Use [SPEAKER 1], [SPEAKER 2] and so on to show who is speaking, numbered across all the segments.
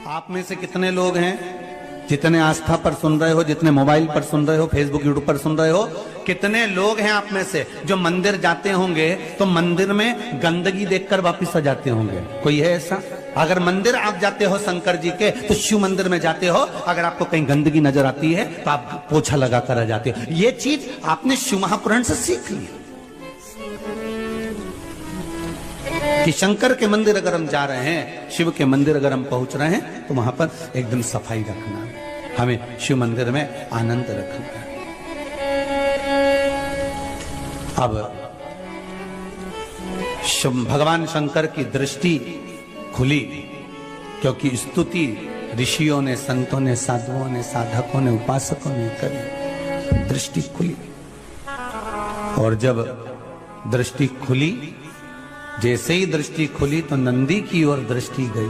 [SPEAKER 1] आप में से कितने लोग हैं जितने आस्था पर सुन रहे हो, जितने मोबाइल पर सुन रहे हो, फेसबुक यूट्यूब पर सुन रहे हो, कितने लोग हैं आप में से जो मंदिर जाते होंगे तो मंदिर में गंदगी देखकर वापस आ जाते होंगे? कोई है ऐसा? अगर मंदिर आप जाते हो शंकर जी के तो शिव मंदिर में जाते हो, अगर आपको कहीं गंदगी नजर आती है तो आप पोछा लगा कर आ जाते हो। ये चीज आपने शिव महापुराण से सीख ली कि शंकर के मंदिर अगर हम जा रहे हैं, शिव के मंदिर अगर हम पहुंच रहे हैं तो वहां पर एकदम सफाई रखना, हमें शिव मंदिर में आनंद रखना है। अब भगवान शंकर की दृष्टि खुली क्योंकि स्तुति ऋषियों ने, संतों ने, साधुओं ने, साधकों ने, उपासकों ने करी, दृष्टि खुली। और जब दृष्टि खुली, जैसे ही दृष्टि खुली तो नंदी की ओर दृष्टि गई।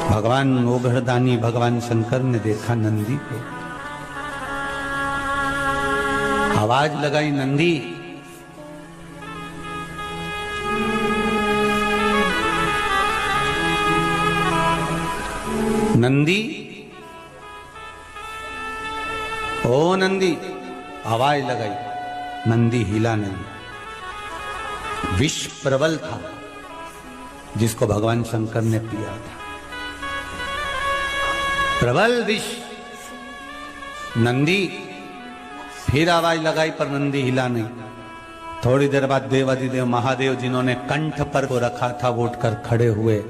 [SPEAKER 1] भगवान ओघड़दानी भगवान शंकर ने देखा नंदी को, आवाज लगाई, नंदी। नंदी, ओ नंदी, आवाज लगाई, नंदी हिला नहीं। विष प्रबल था जिसको भगवान शंकर ने पिया था, प्रबल विष। नंदी फिर आवाज लगाई पर नंदी हिला नहीं। थोड़ी देर बाद देवाधिदेव महादेव जिन्होंने कंठ पर को रखा था वो उठकर खड़े हुए।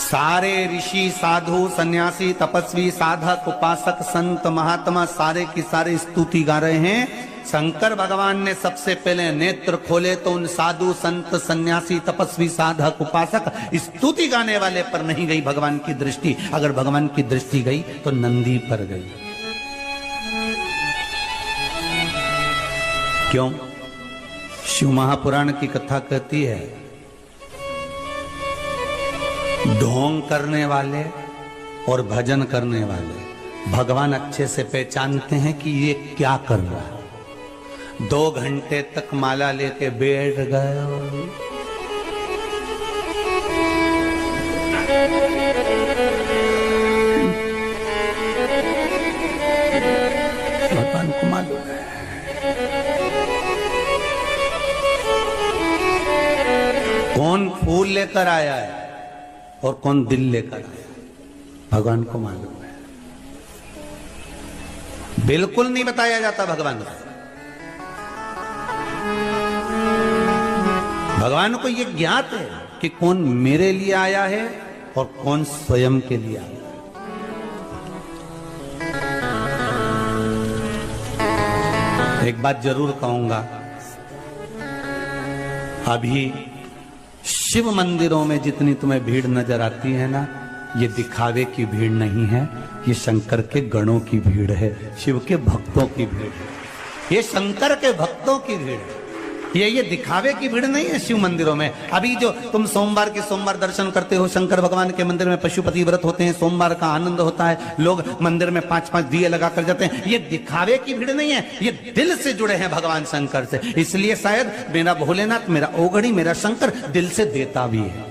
[SPEAKER 1] सारे ऋषि, साधु, सन्यासी, तपस्वी, साधक, उपासक, संत, महात्मा सारे की सारे स्तुति गा रहे हैं। शंकर भगवान ने सबसे पहले नेत्र खोले तो उन साधु, संत, सन्यासी, तपस्वी, साधक, उपासक स्तुति गाने वाले पर नहीं गई भगवान की दृष्टि। अगर भगवान की दृष्टि गई तो नंदी पर गई। क्यों? शिव महापुराण की कथा कहती है, ढोंग करने वाले और भजन करने वाले भगवान अच्छे से पहचानते हैं कि ये क्या कर रहा है। 2 घंटे तक माला लेके बैठ गए, भगवान को मालूम है। कौन फूल लेकर आया है और कौन दिल लेकर आया, भगवान को मालूम है। बिल्कुल नहीं बताया जाता भगवान को। भगवान को यह ज्ञात है कि कौन मेरे लिए आया है और कौन स्वयं के लिए आया है। एक बात जरूर कहूंगा, अभी शिव मंदिरों में जितनी तुम्हें भीड़ नजर आती है ना, ये दिखावे की भीड़ नहीं है, ये शंकर के गणों की भीड़ है, शिव के भक्तों की भीड़ है, ये शंकर के भक्तों की भीड़ है। ये दिखावे की भीड़ नहीं है शिव मंदिरों में। अभी जो तुम सोमवार के सोमवार दर्शन करते हो, शंकर भगवान के मंदिर में पशुपति व्रत होते हैं, सोमवार का आनंद होता है, लोग मंदिर में 5-5 दिए लगा कर जाते हैं, ये दिखावे की भीड़ नहीं है, ये दिल से जुड़े हैं भगवान शंकर से। इसलिए शायद मेरा भोलेनाथ, मेरा ओघड़ी, मेरा शंकर दिल से देता भी है।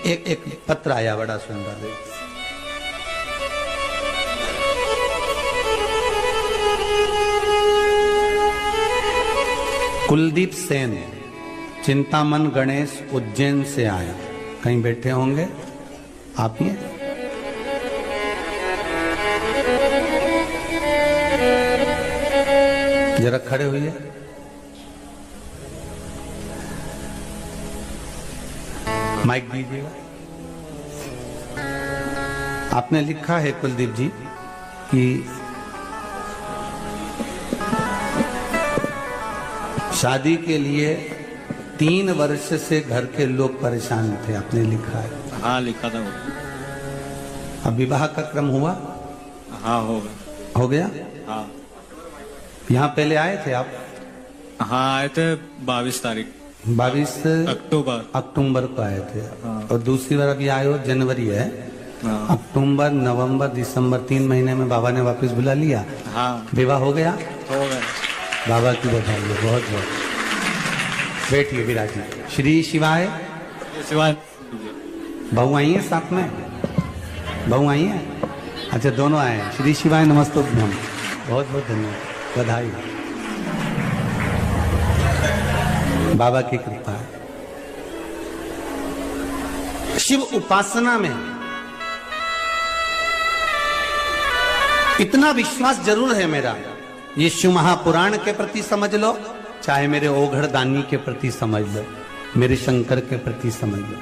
[SPEAKER 1] एक पत्र आया बड़ा सुंदर, कुलदीप सेन, चिंतामन गणेश, उज्जैन से आया। कहीं बैठे होंगे आप ही? जरा खड़े हुए, माइक दीजिएगा। आपने लिखा है कुलदीप जी कि शादी के लिए 3 वर्ष से घर के लोग परेशान थे, आपने लिखा है।
[SPEAKER 2] हाँ, लिखा था वो।
[SPEAKER 1] अब विवाह का क्रम हुआ?
[SPEAKER 2] हाँ, हो गया। हाँ।
[SPEAKER 1] यहाँ पहले आए थे आप?
[SPEAKER 2] हाँ, आए थे 22 तारीख,
[SPEAKER 1] 22 अक्टूबर को आए थे।
[SPEAKER 2] हाँ।
[SPEAKER 1] और दूसरी बार अभी आए हो, जनवरी है।
[SPEAKER 2] हाँ।
[SPEAKER 1] अक्टूबर, नवंबर, दिसंबर 3 महीने में बाबा ने वापस बुला लिया।
[SPEAKER 2] हाँ।
[SPEAKER 1] विवाह हो गया?
[SPEAKER 2] हो गया।
[SPEAKER 1] बाबा की बधाई हो, बहुत बहुत। बैठिए विराजिए। श्री शिवाय
[SPEAKER 2] शिवाय।
[SPEAKER 1] बहू आई है साथ में? बहू आई है? अच्छा, दोनों आए हैं। श्री शिवाय नमस्तुभ्यम। बहुत बहुत धन्यवाद, बधाई। बाबा की कृपा है। शिव उपासना में इतना विश्वास जरूर है मेरा, ये शिव महापुराण के प्रति समझ लो, चाहे मेरे ओघड़ दानी के प्रति समझ लो, मेरे शंकर के प्रति समझ लो,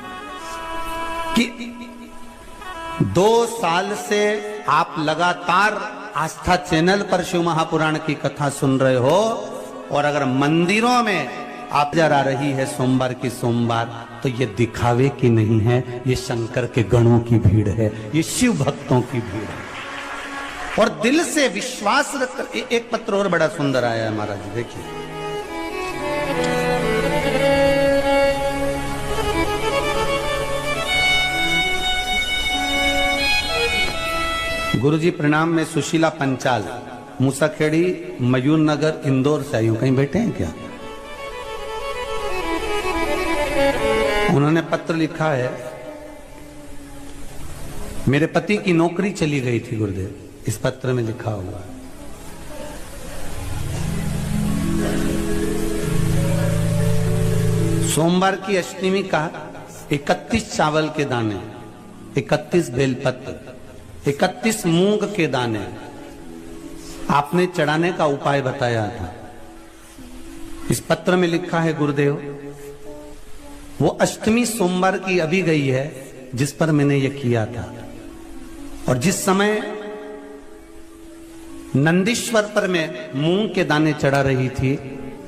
[SPEAKER 1] कि 2 साल से आप लगातार आस्था चैनल पर शिव महापुराण की कथा सुन रहे हो, और अगर मंदिरों में आप जरा रही है सोमवार की सोमवार, तो ये दिखावे की नहीं है, ये शंकर के गणों की भीड़ है, ये शिव भक्तों की भीड़ है। और दिल से विश्वास रखकर एक पत्र और बड़ा सुंदर आया है महाराज, देखिए। गुरुजी प्रणाम, में सुशीला पंचाल, मूसाखेड़ी, मयूर नगर, इंदौर से आई हूं। कहीं बैठे हैं क्या? उन्होंने पत्र लिखा है, मेरे पति की नौकरी चली गई थी गुरुदेव। इस पत्र में लिखा हुआ है, सोमवार की अष्टमी का 31 चावल के दाने, 31 बेलपत्र, 31 मूंग के दाने आपने चढ़ाने का उपाय बताया था। इस पत्र में लिखा है गुरुदेव, वो अष्टमी सोमवार की अभी गई है जिस पर मैंने ये किया था, और जिस समय नंदीश्वर पर मैं मूंग के दाने चढ़ा रही थी,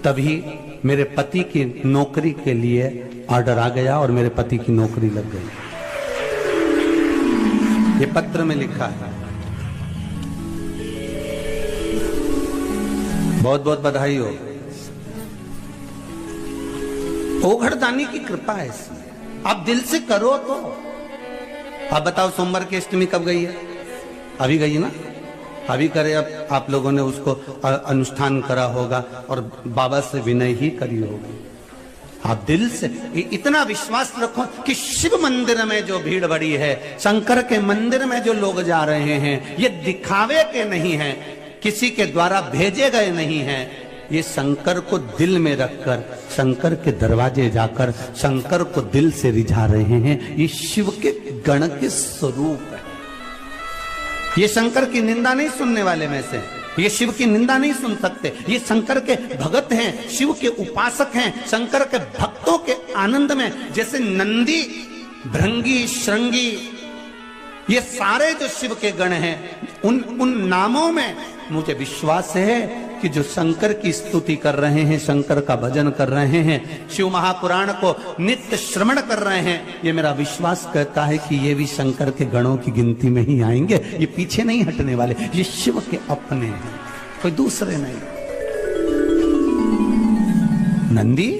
[SPEAKER 1] तभी मेरे पति की नौकरी के लिए ऑर्डर आ गया और मेरे पति की नौकरी लग गई। ये पत्र में लिखा है। बहुत बहुत बधाई हो। ओघड़दानी की कृपा है इसमें, आप दिल से करो तो। आप बताओ, सोमवार की अष्टमी कब गई है? अभी गई ना? अभी करे, अब आप लोगों ने उसको अनुष्ठान करा होगा और बाबा से विनय ही करी होगी। आप दिल से इतना विश्वास रखो कि शिव मंदिर में जो भीड़ बड़ी है, शंकर के मंदिर में जो लोग जा रहे हैं, ये दिखावे के नहीं है, किसी के द्वारा भेजे गए नहीं हैं, ये शंकर को दिल में रखकर, शंकर के दरवाजे जाकर शंकर को दिल से रिझा रहे हैं। ये शिव के गण के स्वरूप है। ये शंकर की निंदा नहीं सुनने वाले में से, ये शिव की निंदा नहीं सुन सकते। ये शंकर के भगत हैं, शिव के उपासक हैं, शंकर के भक्तों के आनंद में, जैसे नंदी, भृंगी, श्रृंगी, ये सारे जो शिव के गण हैं, उन नामों में मुझे विश्वास है कि जो शंकर की स्तुति कर रहे हैं, शंकर का भजन कर रहे हैं, शिव महापुराण को नित्य श्रवण कर रहे हैं, ये मेरा विश्वास कहता है कि ये भी शंकर के गणों की गिनती में ही आएंगे। ये पीछे नहीं हटने वाले, ये शिव के अपने हैं, कोई दूसरे नहीं। नंदी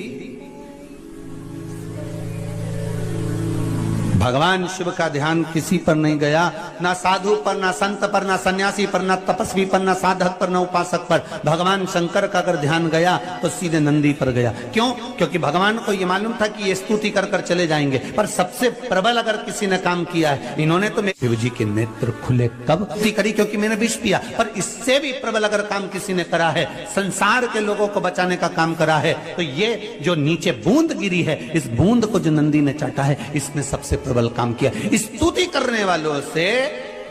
[SPEAKER 1] भगवान शिव का ध्यान किसी पर नहीं गया, ना साधु पर, ना संत पर, ना सन्यासी पर, ना तपस्वी पर, ना साधक पर, ना उपासक पर। भगवान शंकर का अगर ध्यान गया तो सीधे नंदी पर गया। क्यों? क्योंकि भगवान को यह मालूम था कि ये स्तुति कर कर चले जाएंगे, पर सबसे प्रबल अगर किसी ने काम किया है, इन्होंने तो शिव जी के नेत्र खुले कब करी, क्योंकि मैंने विष पिया, पर इससे भी प्रबल अगर काम किसी ने करा है, संसार के लोगों को बचाने का काम करा है, तो ये जो नीचे बूंद गिरी है, इस बूंद को जो नंदी ने चाटा है, इसने सबसे प्रबल काम किया। स्तुति करने वालों से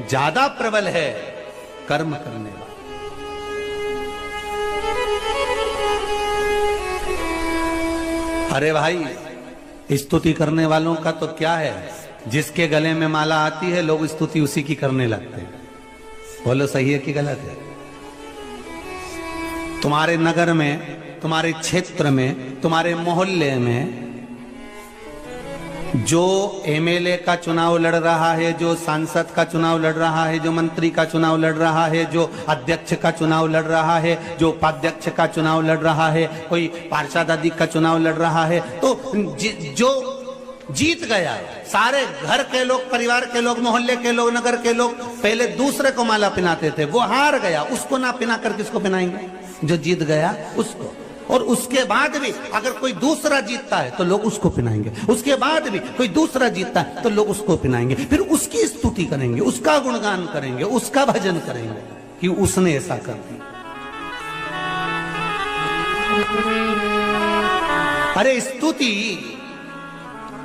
[SPEAKER 1] ज्यादा प्रबल है कर्म करने वाला। अरे भाई, स्तुति करने वालों का तो क्या है, जिसके गले में माला आती है लोग स्तुति उसी की करने लगते हैं। बोलो सही है कि गलत है? तुम्हारे नगर में, तुम्हारे क्षेत्र में, तुम्हारे मोहल्ले में जो एमएलए का चुनाव लड़ रहा है, जो सांसद का चुनाव लड़ रहा है, जो मंत्री का चुनाव लड़ रहा है, जो अध्यक्ष का चुनाव लड़ रहा है, जो उपाध्यक्ष का चुनाव लड़ रहा है, कोई पार्षद आदि का चुनाव लड़ रहा है, तो जो जीत गया, सारे घर के लोग, परिवार के लोग, मोहल्ले के लोग, नगर के लोग पहले दूसरे को माला पहनाते थे, वो हार गया, उसको ना पहना कर किसको पहनाएंगे? जो जीत गया उसको। और उसके बाद भी अगर कोई दूसरा जीतता है तो लोग उसको पिनाएंगे, उसके बाद भी कोई दूसरा जीतता है तो लोग उसको पिनाएंगे, फिर उसकी स्तुति करेंगे, उसका गुणगान करेंगे, उसका भजन करेंगे कि उसने ऐसा कर दिया। अरे स्तुति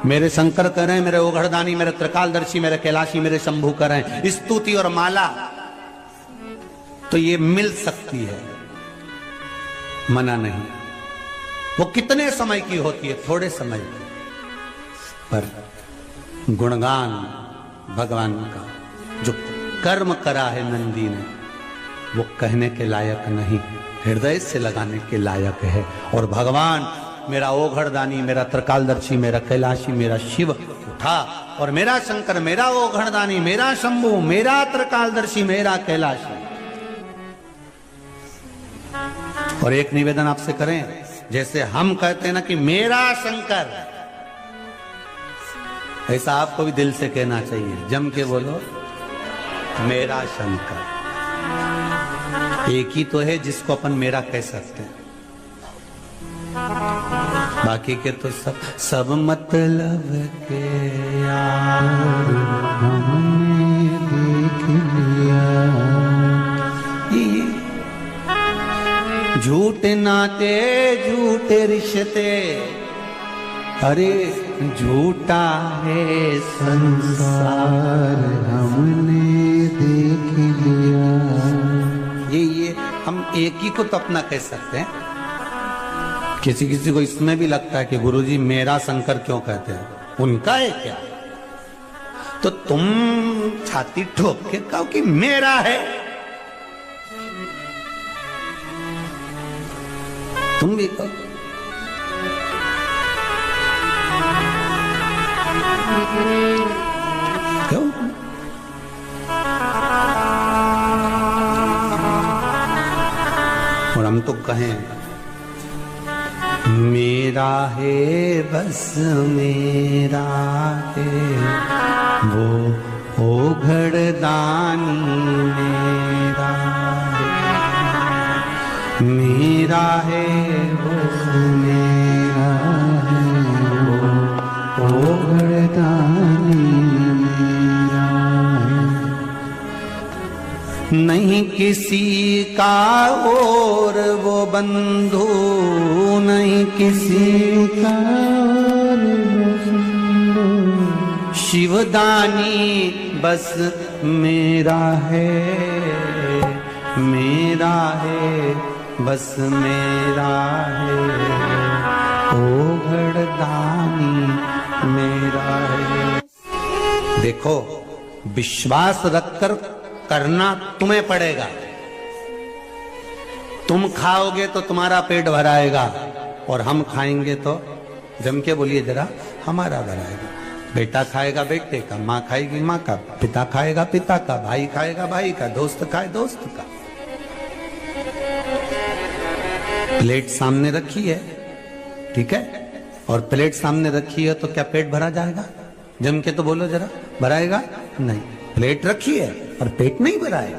[SPEAKER 1] मेरे शंकर कर रहे हैं, मेरे ओघड़दानी, मेरे त्रिकालदर्शी, मेरे कैलाशी, मेरे शंभू कर रहे हैं। स्तुति और माला तो ये मिल सकती है, मना नहीं। वो कितने समय की होती है? थोड़े समय की। पर गुणगान भगवान का जो कर्म करा है नंदी ने, वो कहने के लायक नहीं, हृदय से लगाने के लायक है। और भगवान मेरा ओघड़दानी, मेरा त्रिकालदर्शी, मेरा कैलाशी, मेरा शिव उठा, और मेरा शंकर, मेरा ओघड़दानी, मेरा शंभू, मेरा त्रिकालदर्शी, मेरा कैलाशी। और एक निवेदन आपसे करें, जैसे हम कहते हैं ना कि मेरा शंकर, ऐसा आपको भी दिल से कहना चाहिए। जम के बोलो, मेरा शंकर। एक ही तो है जिसको अपन मेरा कह सकते हैं, बाकी के तो सब मतलब के यार हमने देख लिया। झूठे नाते झूठे रिश्ते, अरे झूठा है संसार हमने देख लिया। ये हम एक ही को तो अपना कह सकते हैं। किसी किसी को इसमें भी लगता है कि गुरुजी मेरा शंकर क्यों कहते हैं, उनका है क्या? तो तुम छाती ठोक के कहो कि मेरा है। तुम भी कहो। क्यों? और हम तो कहें मेरा है बस मेरा है वो ओघड़दानी, मेरा है, मेरा है बस मेरा है वो ओघड़दानी, मेरा है। नहीं किसी का और वो बंधु, नहीं किसी का और बंधु, शिवदानी बस मेरा है, मेरा है बस मेरा है, ओघड़दानी मेरा है। देखो, विश्वास रखकर करना तुम्हें पड़ेगा। तुम खाओगे तो तुम्हारा पेट भराएगा, और हम खाएंगे तो जम के बोलिए जरा, हमारा भराएगा। बेटा खाएगा बेटे का, माँ खाएगी माँ का, पिता खाएगा पिता का, भाई खाएगा भाई का, दोस्त खाए दोस्त का। प्लेट सामने रखी है, ठीक है, और प्लेट सामने रखी है तो क्या पेट भरा जाएगा? जम के तो बोलो जरा, भराएगा नहीं। प्लेट रखी है और पेट नहीं भराएगा।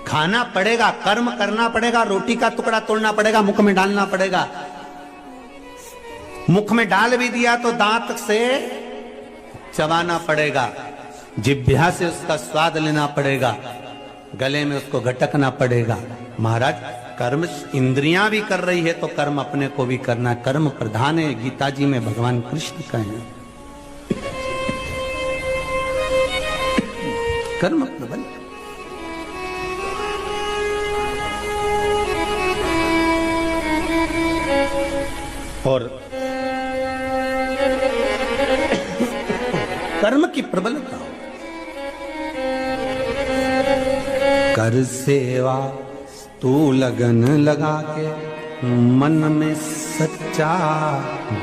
[SPEAKER 1] खाना पड़ेगा, कर्म करना पड़ेगा, रोटी का टुकड़ा तोड़ना पड़ेगा, मुख में डालना पड़ेगा। मुख में डाल भी दिया तो दांत से चबाना पड़ेगा, जिह्वा से उसका स्वाद लेना पड़ेगा, गले में उसको घटकना पड़ेगा। महाराज, कर्म इंद्रियां भी कर रही है तो कर्म अपने को भी करना। कर्म प्रधान है, गीता जी में भगवान कृष्ण कहे, कर्म प्रबल। और कर्म की प्रबलता, कर सेवा तू लगन लगा के, मन में सच्चा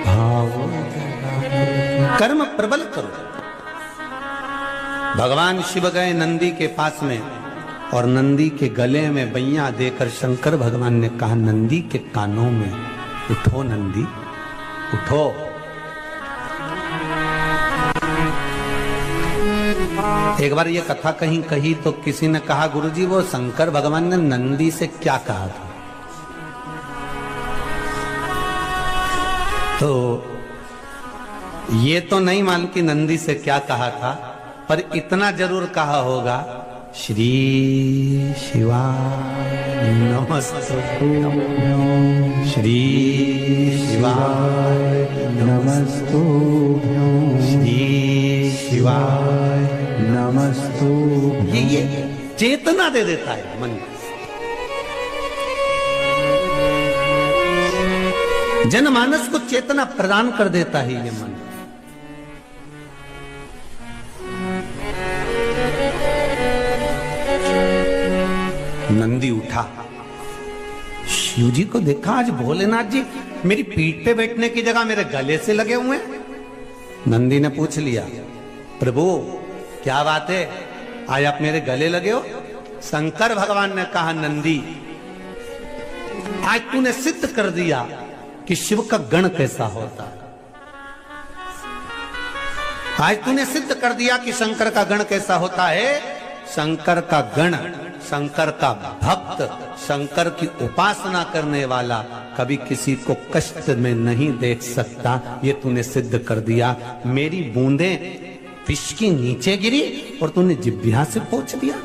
[SPEAKER 1] भाव जगा के। कर्म प्रबल करो। भगवान शिव गए नंदी के पास में, और नंदी के गले में बैया देकर शंकर भगवान ने कहा नंदी के कानों में, उठो नंदी उठो। एक बार ये कथा कहीं कही तो किसी ने कहा, गुरुजी वो शंकर भगवान ने नंदी से क्या कहा था? तो ये तो नहीं मालूम कि नंदी से क्या कहा था, पर इतना जरूर कहा होगा, श्री शिवाय नमस्तुभ्यं, श्री शिवाय नमस्तुभ्यं, श्री शिवाय नमस्तुभ्यं। ये चेतना दे देता है मन को। जनमानस को चेतना प्रदान कर देता है ये मन। नंदी उठा, शिव जी को देखा, आज भोलेनाथ जी मेरी पीठ पे बैठने की जगह मेरे गले से लगे हुए हैं। नंदी ने पूछ लिया, प्रभु क्या बात है, आज आप मेरे गले लगे हो? शंकर भगवान ने कहा, नंदी आज तूने सिद्ध कर दिया कि शिव का गण कैसा होता है। आज तूने सिद्ध कर दिया कि शंकर का गण कैसा होता है। शंकर का गण, शंकर का भक्त, शंकर की उपासना करने वाला कभी किसी को कष्ट में नहीं देख सकता। ये तूने सिद्ध कर दिया। मेरी बूंदें विष की नीचे गिरी और तूने जिह्वा से पोंछ दिया।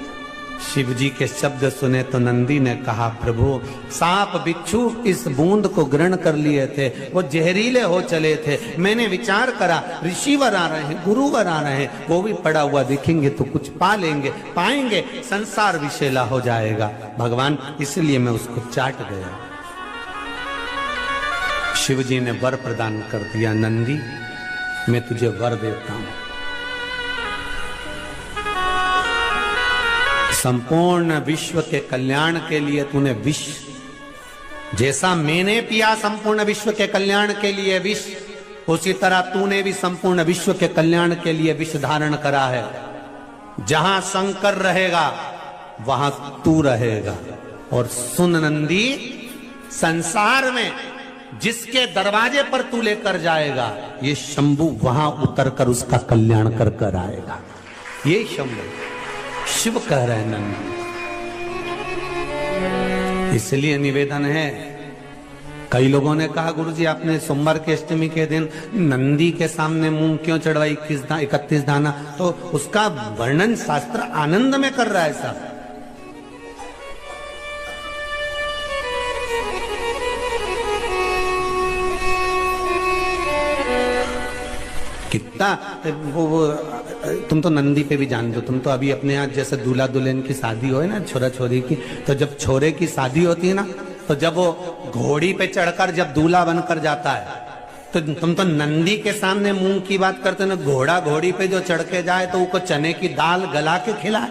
[SPEAKER 1] शिव जी के शब्द सुने तो नंदी ने कहा, प्रभु सांप बिच्छू इस बूंद को ग्रहण कर लिए थे, वो जहरीले हो चले थे। मैंने विचार करा, ऋषिवर आ रहे हैं, गुरुवर आ रहे हैं, वो भी पड़ा हुआ दिखेंगे तो कुछ पा लेंगे, पाएंगे, संसार विषैला हो जाएगा भगवान, इसलिए मैं उसको चाट गया। शिव जी ने वर प्रदान कर दिया, नंदी मैं तुझे वर देता हूं, संपूर्ण विश्व के कल्याण के लिए तूने विष, जैसा मैंने पिया संपूर्ण विश्व के कल्याण के लिए विष, उसी तरह तूने भी संपूर्ण विश्व के कल्याण के लिए विष धारण करा है। जहां शंकर रहेगा वहां तू रहेगा। और सुन नंदी, संसार में जिसके दरवाजे पर तू लेकर जाएगा, ये शंभु वहां उतर कर उसका कल्याण कर कर आएगा। ये शंभु शिव कह रहे हैं नंदी। इसलिए निवेदन है, कई लोगों ने कहा, गुरुजी आपने सोमवार के अष्टमी के दिन नंदी के सामने मूंग क्यों चढ़वाई 31 दाना? तो उसका वर्णन शास्त्र आनंद में कर रहा है साहब। कितना वो तुम तो नंदी पे भी जान दो, तुम तो अभी अपने यहाँ जैसे दूल्हा दुल्हन की शादी हो ना, छोरा छोरी की, तो जब छोरे की शादी होती है ना, तो जब वो घोड़ी पे चढ़कर जब दूल्हा बनकर जाता है, तो तुम तो नंदी के सामने मूंग की बात करते ना। घोड़ा घोड़ी पे जो चढ़ के जाए तो उसको चने की दाल गला के खिलाए।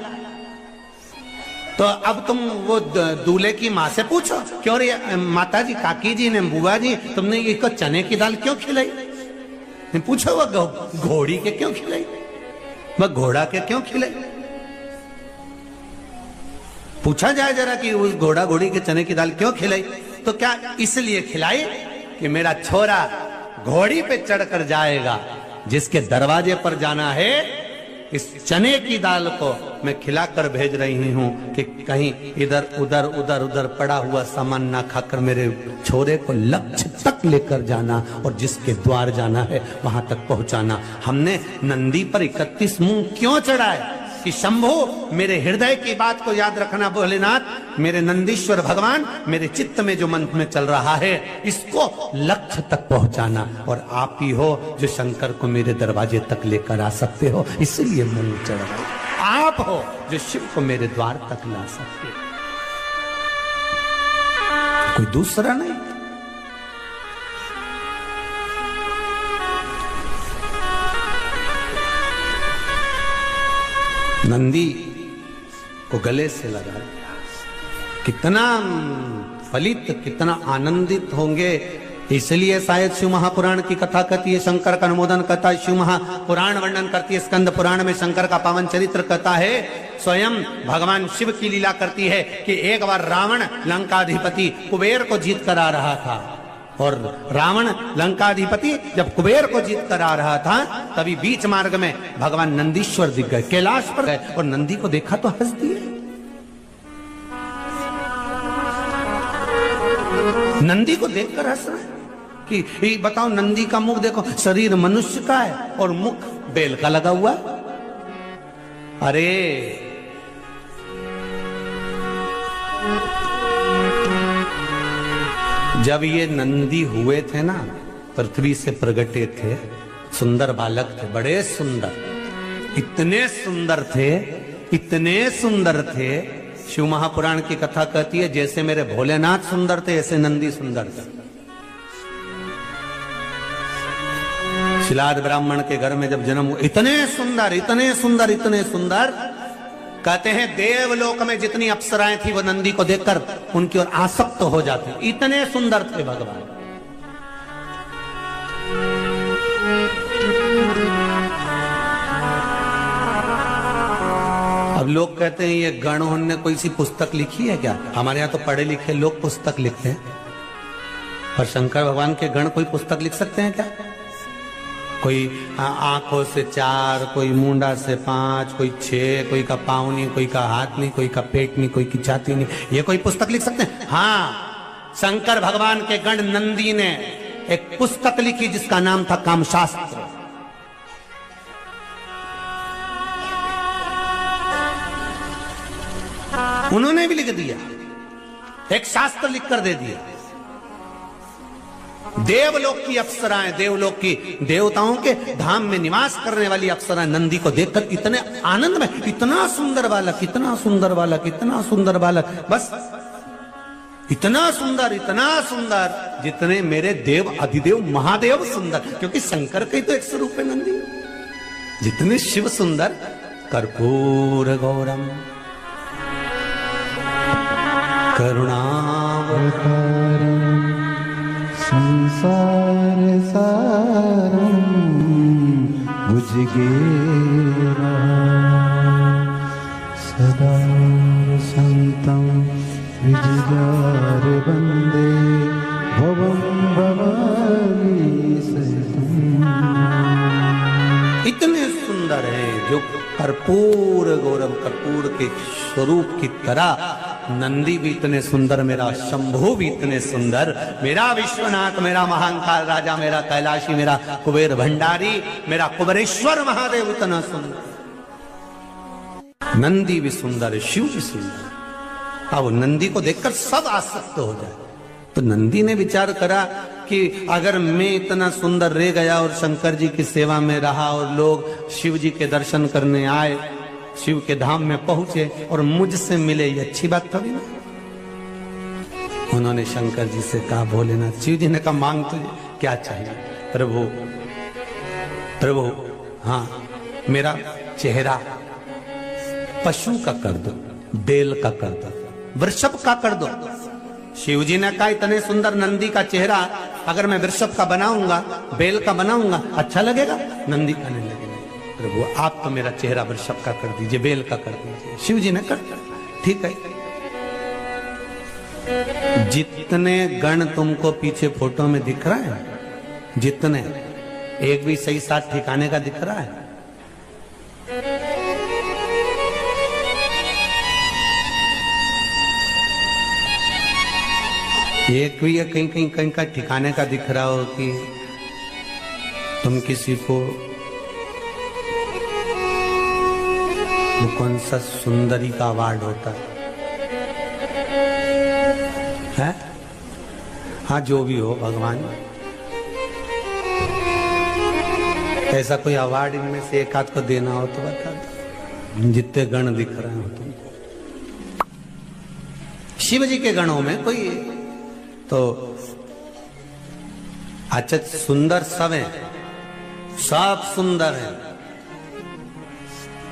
[SPEAKER 1] तो अब तुम वो दूल्हे की माँ से पूछो, क्यों रे माता जी, काकी जी ने, बुआ जी, तुमने इसको चने की दाल क्यों खिलाई? पूछो वो घोड़ी के क्यों खिलाई, वह घोड़ा के क्यों खिलाई? पूछा जाए जरा कि उस घोड़ा घोड़ी के चने की दाल क्यों खिलाई? तो क्या इसलिए खिलाई कि मेरा छोरा घोड़ी पे चढ़कर जाएगा, जिसके दरवाजे पर जाना है, इस चने की दाल को मैं खिलाकर भेज रही हूं कि कहीं इधर उधर उधर उधर पड़ा हुआ सामान ना खाकर मेरे छोरे को लक्ष्य तक लेकर जाना और जिसके द्वार जाना है वहां तक पहुंचाना। हमने नंदी पर 31 मूंग क्यों चढ़ाए? कि शंभो मेरे हृदय की बात को याद रखना भोलेनाथ, मेरे नंदीश्वर भगवान, मेरे चित्त में जो मन में चल रहा है इसको लक्ष्य तक पहुंचाना, और आप ही हो जो शंकर को मेरे दरवाजे तक लेकर आ सकते हो, इसलिए मूंग चढ़ाए। आप हो जो शिव को मेरे द्वार तक ला सकते हो, कोई दूसरा नहीं। नंदी को गले से लगा लिया। कितना फलित, कितना आनंदित होंगे। इसलिए शायद शिव महापुराण की कथा कहती है, शंकर का अनुमोदन करता है, शिव महापुराण वर्णन करती है, स्कंद पुराण में शंकर का पावन चरित्र कहता है। स्वयं भगवान शिव की लीला करती है कि एक बार रावण लंकाधिपति कुबेर को जीत कर आ रहा था, और रावण लंकाधिपति जब कुबेर को जीत कर आ रहा था, तभी बीच मार्ग में भगवान नंदीश्वर दिख गए, कैलाश पर गए, और नंदी को देखा तो हंस दिए। नंदी को देखकर हंस रहे। कि ये बताओ, नंदी का मुख देखो, शरीर मनुष्य का है और मुख बेल का लगा हुआ है। अरे जब ये नंदी हुए थे ना, पृथ्वी से प्रगटे थे, सुंदर बालक थे, बड़े सुंदर, इतने सुंदर थे, इतने सुंदर थे। शिव महापुराण की कथा कहती है जैसे मेरे भोलेनाथ सुंदर थे ऐसे नंदी सुंदर थे। शिलाद ब्राह्मण के घर में जब जन्म हुआ, इतने सुंदर, इतने सुंदर, इतने सुंदर, कहते हैं देवलोक में जितनी अप्सराएं थी वो नंदी को देखकर उनकी ओर आसक्त हो जाती, इतने सुंदर थे भगवान। अब लोग कहते हैं ये गणों ने कोई सी पुस्तक लिखी है क्या? हमारे यहाँ तो पढ़े लिखे लोग पुस्तक लिखते हैं, पर शंकर भगवान के गण कोई पुस्तक लिख सकते हैं क्या? कोई आंखों से 4, कोई मुंडा से 5, कोई 6, कोई का पाँव नहीं, कोई का हाथ नहीं, कोई का पेट नहीं, कोई की छाती नहीं, ये कोई पुस्तक लिख सकते हैं? हाँ, शंकर भगवान के गण नंदी ने एक पुस्तक लिखी जिसका नाम था कामशास्त्र। उन्होंने भी लिख दिया, एक शास्त्र लिखकर दे दिया। देवलोक की अप्सराएं, देवलोक की देवताओं के धाम में निवास करने वाली अप्सराएं नंदी को देखकर इतने आनंद में, इतना सुंदर बालक, इतना सुंदर बालक, इतना सुंदर बालक, बस इतना सुंदर जितने मेरे देव अधिदेव महादेव सुंदर, क्योंकि शंकर का ही तो एक स्वरूप है नंदी। जितने शिव सुंदर, कर्पूर गौरम करुणावतारम संसार सारम भुजगेरा सदा संतम विजयार वंदे भवम भवानी सहितम। इतने सुंदर है जो कर्पूर गौरम, कर्पूर के स्वरूप की तरह नंदी भी इतने सुंदर, मेरा शंभु भी इतने सुंदर, मेरा विश्वनाथ, मेरा महाकाल राजा, मेरा कैलाशी, मेरा कुबेर भंडारी, मेरा कुबेरेश्वर महादेव इतना सुंदर। नंदी भी सुंदर है, शिव भी सुंदर। अब नंदी को देखकर सब आसक्त हो जाए। तो नंदी ने विचार करा कि अगर मैं इतना सुंदर रह गया और शंकर जी की सेवा में रहा और लोग शिव जी के दर्शन करने आए, शिव के धाम में पहुंचे और मुझसे मिले, ये अच्छी बात थोड़ी ना। उन्होंने शंकर जी से कहा, भोलेनाथ, शिव जी ने कहा मांग तुझे क्या चाहिए? प्रभु, प्रभु, हाँ, मेरा चेहरा पशु का कर दो, बैल का कर दो, वृषभ का कर दो। शिव जी ने कहा इतने सुंदर नंदी का चेहरा अगर मैं वृषभ का बनाऊंगा, बैल का बनाऊंगा, अच्छा लगेगा? नंदी का नहीं लगेगा। प्रभु आप तो मेरा चेहरा वृषभ का कर दीजिए, बैल का कर दीजिए। शिव जी ने कर दिया, ठीक है। जितने गण तुमको पीछे फोटो में दिख रहा है, जितने, एक भी सही साथ ठिकाने का दिख रहा है? एक भी या कहीं का ठिकाने का दिख रहा हो कि तुम किसी को, वो कौन सा सुंदरी का अवार्ड होता है? हाँ, जो भी हो भगवान, ऐसा कोई अवार्ड इनमें से एक आध को देना हो तो बता दो, जितने गण दिख रहे हो तुमको। शिव जी के गणों में कोई तो अच्छा सुंदर सब है, सब सुंदर है,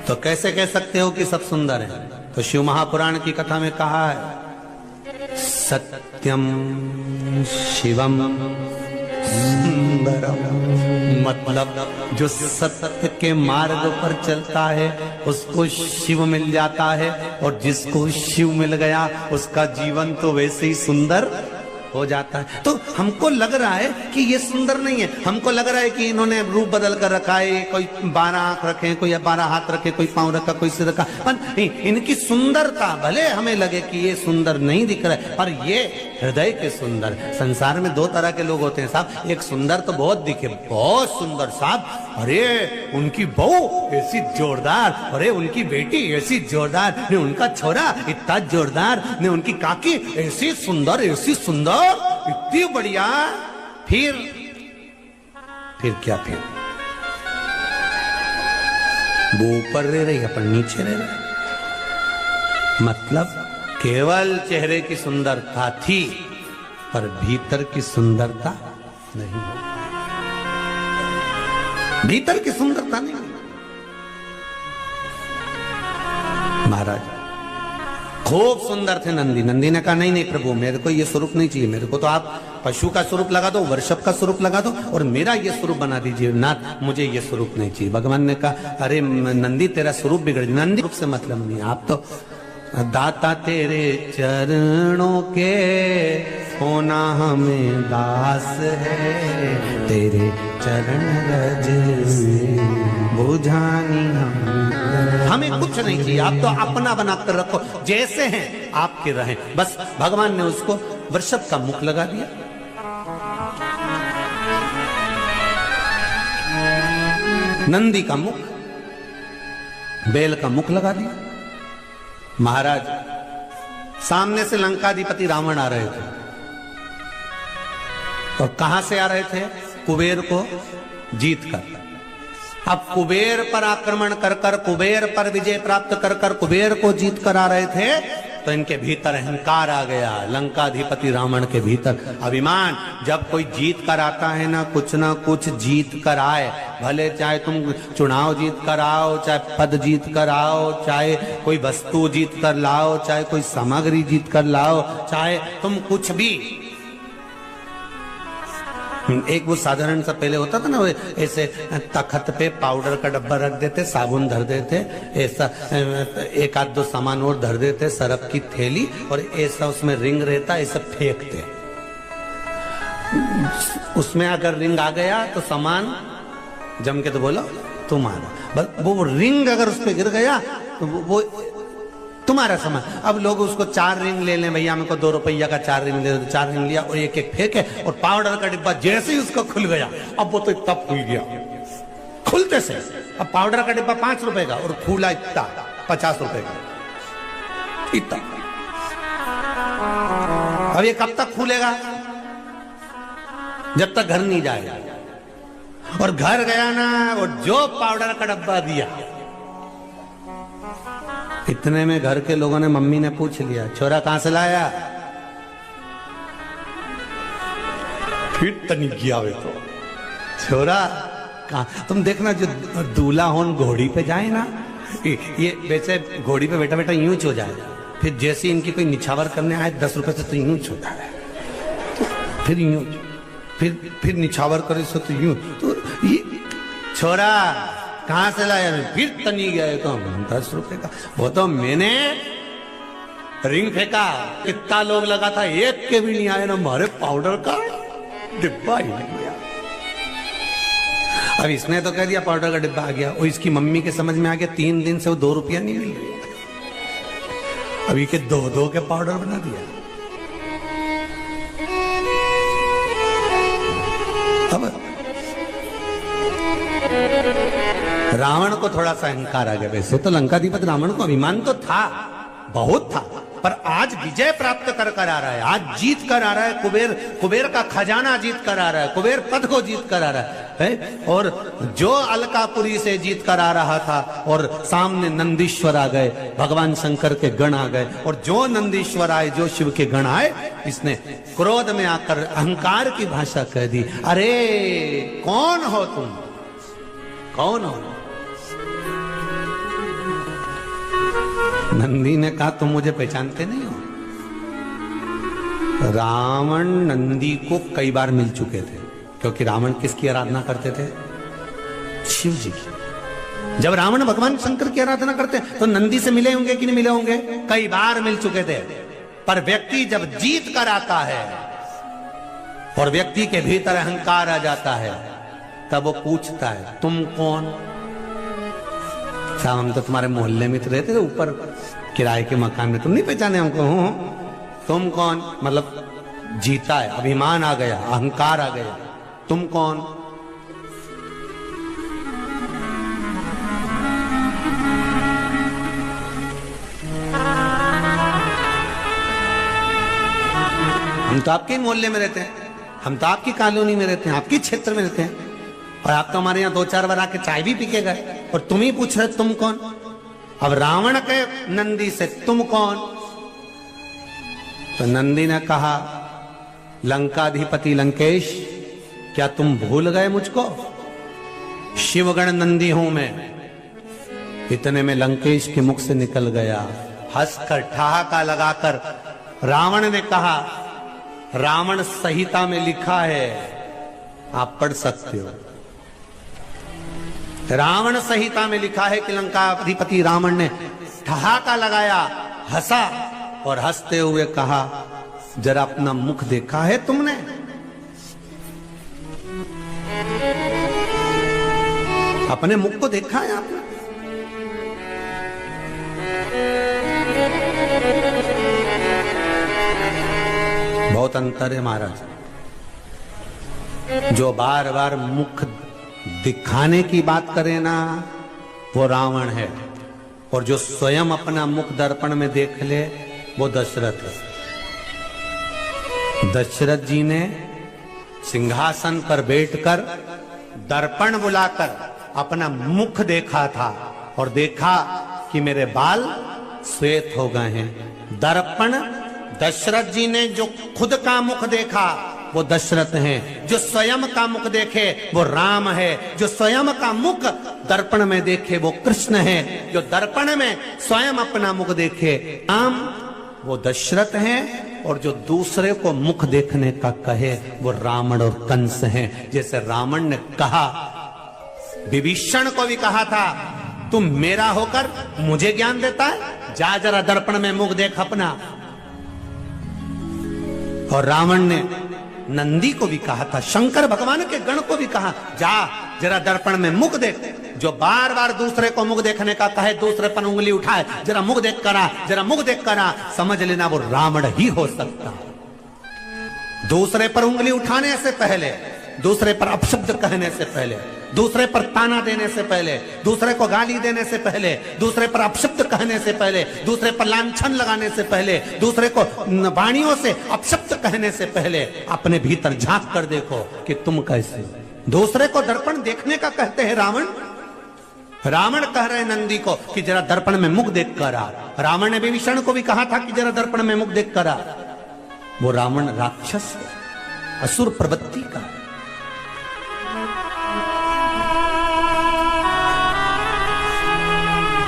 [SPEAKER 1] तो कैसे कह सकते हो कि सब सुंदर है? तो शिव महापुराण की कथा में कहा है, सत्यम शिवम सुंदरम, मतलब जो सत्य के मार्ग पर चलता है उसको शिव मिल जाता है, और जिसको शिव मिल गया उसका जीवन तो वैसे ही सुंदर हो जाता है। तो हमको लग रहा है कि ये सुंदर नहीं है, हमको लग रहा है कि इन्होंने रूप बदल कर रखा है, कोई 12 आंख रखे, कोई 12 हाथ रखे, कोई पांव रखा, कोई सिर रखा, पर इनकी सुंदरता भले हमें लगे कि ये सुंदर नहीं दिख रहा है, पर ये हृदय के सुंदर। संसार में दो तरह के लोग होते हैं साहब, एक सुंदर तो बहुत दिखे, बहुत सुंदर साहब, अरे उनकी बहू ऐसी जोरदार, अरे उनकी बेटी ऐसी जोरदार, ने उनका छोरा इतना जोरदार, ने उनकी काकी ऐसी सुंदर, ऐसी सुंदर, इतनी बढ़िया। फिर क्या, फिर वो ऊपर रह रही, अपन नीचे रह रहे। मतलब केवल चेहरे की सुंदरता थी, पर भीतर की सुंदरता नहीं, भीतर की सुंदरता नहीं। महाराज खूब सुंदर थे नंदी। नंदी ने कहा नहीं नहीं प्रभु, मेरे को ये स्वरूप नहीं चाहिए, मेरे को तो आप पशु का स्वरूप लगा दो, वर्षभ का स्वरूप लगा दो, और मेरा ये स्वरूप बना दीजिए नाथ, मुझे ये स्वरूप नहीं चाहिए। भगवान ने कहा अरे नंदी तेरा स्वरूप बिगड़, नंदी रूप से मतलब नहीं, आप तो दाता तेरे चरणों के होना हमें दास है, तेरे चरण रज बुझानी हमें कुछ नहीं चाहिए, आप तो अपना बनाकर रखो, जैसे हैं आपके रहें बस। भगवान ने उसको वृषभ का मुख लगा दिया, नंदी का मुख, बैल का मुख लगा दिया। महाराज सामने से लंकाधिपति रावण आ रहे थे, और कहां से आ रहे थे? कुबेर को जीत कर। अब कुबेर पर आक्रमण कर कर, कुबेर पर विजय प्राप्त कर कर, कुबेर को जीत कर आ रहे थे, तो इनके भीतर अहंकार आ गया, लंकाधिपति रावण के भीतर अभिमान। जब कोई जीत कर आता है ना कुछ जीत कर आए, भले चाहे तुम चुनाव जीत कर आओ, चाहे पद जीत कर आओ, चाहे कोई वस्तु जीत कर लाओ, चाहे कोई सामग्री जीत कर लाओ, चाहे तुम कुछ भी। एक वो साधारण सा पहले होता था ना, ऐसे तखत पे पाउडर का डब्बा रख देते, साबुन धर देते, ऐसा एक आध दो सामान और धर देते, सरफ की थैली, और ऐसा उसमें रिंग रहता, ऐसा फेंकते। उसमें अगर रिंग आ गया तो सामान जम के तो बोलो तुम्हारा, वो रिंग अगर उस पर गिर गया तो वो तुम्हारा सामान। अब लोग उसको 4 रिंग ले लें, भैया हमको 2 रुपया का 4 रिंग दे दो, 4 रिंग लिया और एक एक फेंके, और पाउडर का डिब्बा जैसे ही उसका खुल गया, अब वो तो इतना खुल गया, खुलते से अब पाउडर का डिब्बा 5 रुपए का और खुला इतना 50 रुपए का, इतना। अब ये कब तक खुलेगा? जब तक घर नहीं जाएगा। और घर गया ना, और जो पाउडर का डब्बा दिया, इतने में घर के लोगों ने, मम्मी ने पूछ लिया छोरा कहां से लाया? फिर तनिक गया वे तो, छोरा कहां? तुम देखना जो दूल्हा होन घोड़ी पे जाए ना, ये वैसे घोड़ी पे बैठा बैठा यूं हो जाए, फिर जैसे इनकी कोई निछावर करने आए 10 रुपए से तो यूं होता है, फिर यूं, फिर निछावर करे सो तो यूं, तो ये छोरा कहां से लाया? फिर तनी गए तो 10 रुपए का। वो तो मैंने रिंग फेंका, कितना लोग लगा था, एक के भी नहीं आए ना, हमारे पाउडर का डिब्बा ही नहीं गया। अब इसने तो कह दिया पाउडर का डिब्बा आ गया, और इसकी मम्मी के समझ में आ गया 3 दिन से वो 2 रुपया नहीं मिल रही, अभी के 2 के पाउडर बना दिया। अब रावण को थोड़ा सा अहंकार आ गया। वैसे तो लंकाधिपति रावण को अभिमान तो था, बहुत था, पर आज विजय प्राप्त कर कर आ रहा है, आज जीत कर आ रहा है, कुबेर का खजाना जीत कर आ रहा है, कुबेर पद को जीत कर आ रहा है। और जो अलकापुरी से जीत कर आ रहा था, और सामने नंदीश्वर आ गए, भगवान शंकर के गण आ गए, और जो नंदीश्वर आए, जो शिव के गण आए, इसने क्रोध में आकर अहंकार की भाषा कह दी, अरे कौन हो तुम, कौन हो? नंदी ने कहा तुम मुझे पहचानते नहीं हो। रावण नंदी को कई बार मिल चुके थे, क्योंकि रावण किसकी आराधना करते थे? शिव जी की। जब रावण भगवान शंकर की आराधना करते तो नंदी से मिले होंगे कि नहीं मिले होंगे? कई बार मिल चुके थे। पर व्यक्ति जब जीत कर आता है और व्यक्ति के भीतर अहंकार आ जाता है, तब वो पूछता है तुम कौन? साहब हम तो तुम्हारे मोहल्ले में तो रहते थे, ऊपर किराए के मकान में, तुम नहीं पहचाने हमको? हूं। तुम कौन? मतलब जीता है, अभिमान आ गया, अहंकार आ गया। तुम कौन? हम तो आपके मोहल्ले में रहते हैं, हम तो आपकी कॉलोनी में रहते हैं, आपके क्षेत्र में रहते हैं, और आप तो हमारे यहाँ 2-4 बार आके चाय भी पी के गए, और तुम ही पूछ रहे तुम कौन? अब रावण के नंदी से तुम कौन? तो नंदी ने कहा लंकाधिपति लंकेश, क्या तुम भूल गए मुझको? शिवगण नंदी हूं मैं। इतने में लंकेश के मुख से निकल गया, हंसकर ठहाका लगाकर रावण ने कहा, रावण संहिता में लिखा है, आप पढ़ सकते हो। रावण संहिता में लिखा है कि लंकाधिपति रावण ने ठहाका लगाया, हंसा और हंसते हुए कहा, जरा अपना मुख देखा है तुमने? अपने मुख को देखा है आपने? बहुत अंतर है महाराज। जो बार बार मुख दिखाने की बात करे ना, वो रावण है, और जो स्वयं अपना मुख दर्पण में देख ले, वो दशरथ है। दशरथ जी ने सिंहासन पर बैठकर दर्पण बुलाकर अपना मुख देखा था, और देखा कि मेरे बाल श्वेत हो गए हैं। दर्पण दशरथ जी ने जो खुद का मुख देखा वो दशरथ हैं, जो स्वयं का मुख देखे वो राम है, जो स्वयं का मुख दर्पण में देखे वो कृष्ण है, जो दर्पण में स्वयं अपना मुख देखे राम, वो दशरथ हैं, और जो दूसरे को मुख देखने का कहे वो रावण और कंस हैं। जैसे रावण ने कहा, विभीषण को भी कहा था, तुम मेरा होकर मुझे ज्ञान देता है, जा जरा दर्पण में मुख देख अपना। और रावण ने नंदी को भी कहा था, शंकर भगवान के गण को भी कहा, जा जरा दर्पण में मुख देख। जो बार बार दूसरे को मुख देखने का कहे, दूसरे पर उंगली उठाए, जरा मुख देख करा, जरा मुख देख करा, समझ लेना वो रावण ही हो सकता। दूसरे पर उंगली उठाने से पहले, दूसरे पर अपशब्द कहने से पहले, दूसरे पर ताना देने से पहले, दूसरे को गाली देने से पहले, दूसरे पर अपशब्द कहने से पहले, दूसरे पर लांछन लगाने से पहले, दूसरे को वाणियों से अपशब्द कहने से पहले अपने भीतर झांक कर देखो कि तुम कैसे। दूसरे को दर्पण देखने का कहते हैं रावण। रावण कह रहे नंदी को कि जरा दर्पण में मुख देख कर आ। रावण ने विभीषण को भी कहा था कि जरा दर्पण में मुख देख कर आ। वो रावण राक्षस है, असुर प्रवृत्ति का।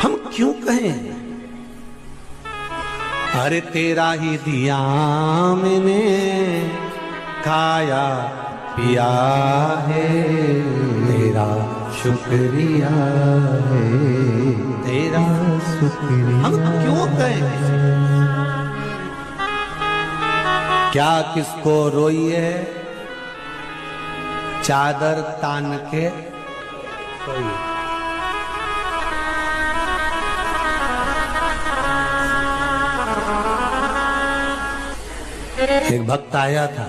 [SPEAKER 1] हम क्यों कहें, अरे तेरा ही दिया मैंने, खाया पिया है, तेरा शुक्रिया है, तेरा शुक्रिया। हम क्यों कहें, क्या किसको रोइए, चादर तान के सोइए। एक भक्त आया था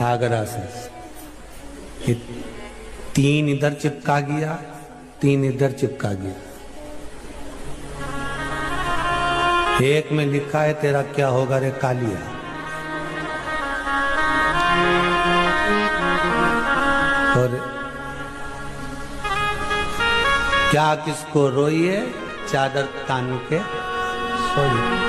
[SPEAKER 1] आगरा से, 3 इधर चिपका गया, 3 इधर चिपका गया। एक में लिखा है तेरा क्या होगा रे कालिया। और क्या किसको रोइए, चादर तान के सोइए।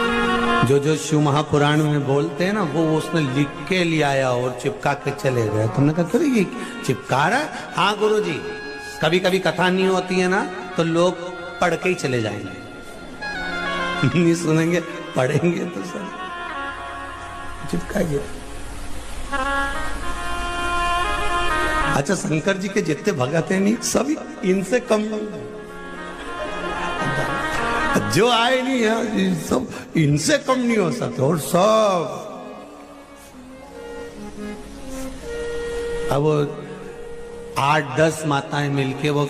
[SPEAKER 1] जो शिव महापुराण में बोलते हैं ना, वो उसने लिख के ले आया और चिपका के चले गए। तुमने कहा ये चिपका रहा है? हाँ गुरुजी, कभी कभी कथा नहीं होती है ना, तो लोग पढ़ के ही चले जाएंगे, नहीं सुनेंगे, पढ़ेंगे तो सर चिपकाइए। अच्छा, शंकर जी के जितने भगत हैं नहीं, सभी इनसे कम जो आए नहीं है, सब इनसे कम नहीं हो सकते। और सब अब वो 8-10 माताएं मिलके वो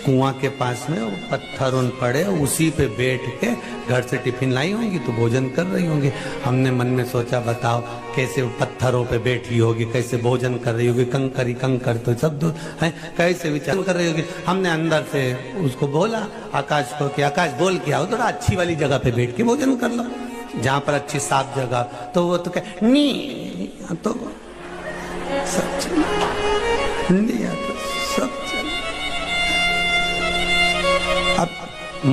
[SPEAKER 1] कुआं के पास में वो पत्थर उन पड़े, उसी पे बैठ के घर से टिफिन लाई होंगी तो भोजन कर रही होंगी। हमने मन में सोचा बताओ कैसे वो पत्थरों पे बैठी होगी, कैसे भोजन कर रही होगी, कंकरी कंकर तो सब दूर है, कैसे विचार कर रही होगी। हमने अंदर से उसको बोला आकाश को कि आकाश बोल के आओ, थोड़ा अच्छी वाली जगह पे बैठ के भोजन कर लो, जहां पर अच्छी साफ जगह। तो वो तो कहे नहीं, तो सब चला सब चला। अब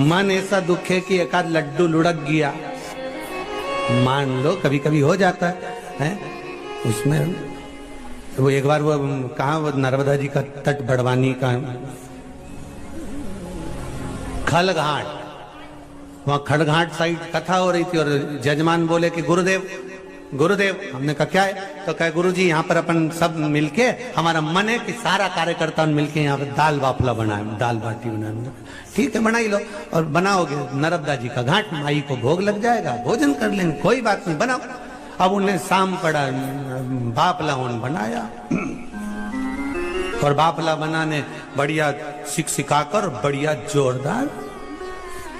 [SPEAKER 1] मन ऐसा दुख है कि एक आध लड्डू लुढ़क गया, मान लो कभी कभी हो जाता है उसमें। वो एक बार वो कहा, वो नर्मदा जी का तट बड़वानी का खलघाट, वहां खड़घाट साइड कथा हो रही थी और जजमान बोले कि गुरुदेव गुरुदेव। हमने कहा क्या है? तो कहे गुरुजी यहाँ पर अपन सब मिलके, हमारा मन है कि सारा कार्यकर्ता मिलके यहाँ पर दाल बाफला बनाए, दाल बाटी बनाए। ठीक है बना ही लो, और बनाओगे नर्मदा जी का घाट, माई को भोग लग जाएगा, भोजन कर लेंगे, कोई बात नहीं, बनाओ। अब उन्हें शाम पड़ा, बाफला उन बनाया और बाफला बनाने बढ़िया सिखाकर बढ़िया जोरदार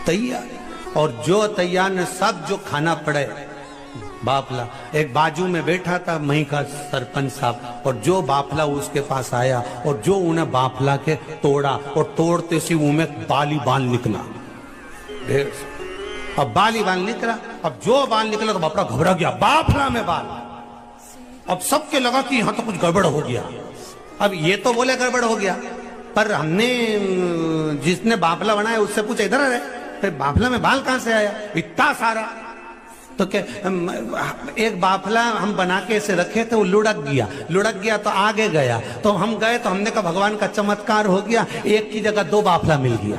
[SPEAKER 1] तैयार। और जो तैयार ने सब जो खाना पड़े बाफला, एक बाजू में बैठा था मई का सरपंच साहब, और जो बाफला उसके पास आया और जो उन्हें बाफला के तोड़ा, और तोड़ते से उनमें बाली बाल निकला, ढेर। अब बाली बाल निकला, अब जो बाल निकला तो बापड़ा घबरा गया, बाफला में बाल। अब सबके लगा कि यहां तो कुछ गड़बड़ हो गया। अब ये तो बोले गड़बड़ हो गया, पर हमने जिसने बाफला बनाया उससे पूछा इधर है, फिर बाफला में बाल कहां से आया इतना सारा? तो क्या एक बाफला हम बना के ऐसे रखे थे, वो लुढ़क गया तो आगे गया, तो हम गए तो हमने कहा भगवान का चमत्कार हो गया, एक की जगह 2 बाफला मिल गया।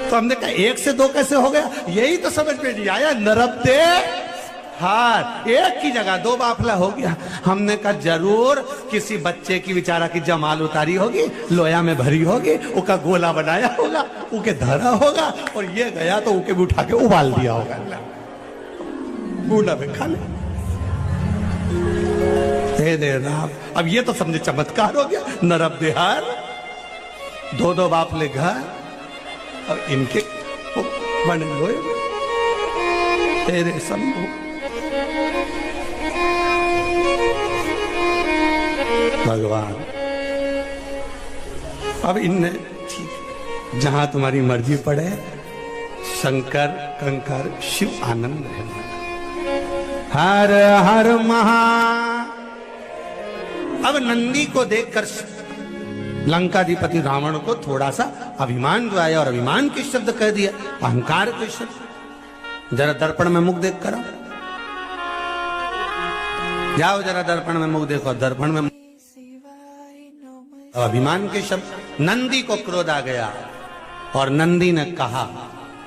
[SPEAKER 1] तो हमने कहा 1 से 2 कैसे हो गया? यही तो समझ में नहीं आया। नरबदे हार, एक की जगह 2 बाफला हो गया। हमने कहा जरूर किसी बच्चे की बेचारा की जमाल उतारी होगी, लोया में भरी होगी, उसका गोला बनाया होगा, उके धरा होगा, और ये गया तो उके भी उठा के उबाल दिया होगा, गोला में खा ले। दे राम, अब ये तो समझे चमत्कार हो गया। नरब देहार 2 बाफले घर और इनके बने हुए तेरे शंभु भगवान। अब इनने ठीक, जहां तुम्हारी मर्जी पड़े, शंकर कंकर शिव आनंद है। हर हर महा। अब नंदी को देखकर लंकाधिपति रावण को थोड़ा सा अभिमान जो आया, और अभिमान के शब्द कह दिया, अहंकार के शब्द। जरा दर्पण में मुख देख करो, जाओ जरा दर्पण में मुख देखो, दर्पण में अभिमान के शब्द। नंदी को क्रोध आ गया और नंदी ने कहा,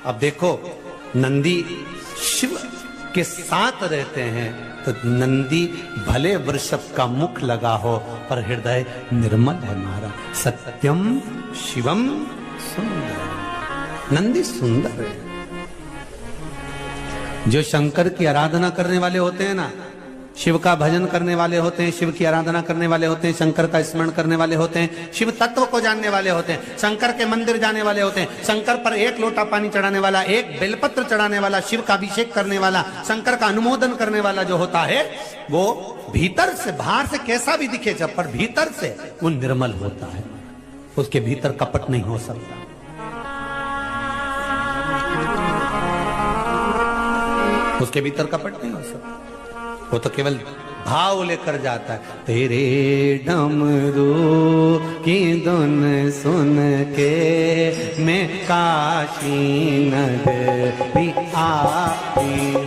[SPEAKER 1] अब देखो नंदी शिव के साथ रहते हैं, तो नंदी भले वृषभ का मुख लगा हो पर हृदय निर्मल है महाराज। सत्यम शिवम सुंदर। नंदी सुंदर है। जो शंकर की आराधना करने वाले होते हैं ना, शिव का भजन करने वाले होते हैं, शिव की आराधना करने वाले होते हैं, शंकर का स्मरण करने वाले होते हैं, शिव तत्व को जानने वाले होते हैं, शंकर के मंदिर जाने वाले होते हैं, शंकर पर 1 लोटा पानी चढ़ाने वाला, 1 बेलपत्र चढ़ाने वाला, शिव का अभिषेक करने वाला, शंकर का अनुमोदन करने वाला जो होता है, वो भीतर से, बाहर से कैसा भी दिखे जब, पर भीतर से वो निर्मल होता है, उसके भीतर कपट नहीं हो सकता। उसके भीतर कपट नहीं हो सकता, वो तो केवल भाव लेकर जाता है। तेरे डमरू की धुन सुन के मैं काशी नगरी आई,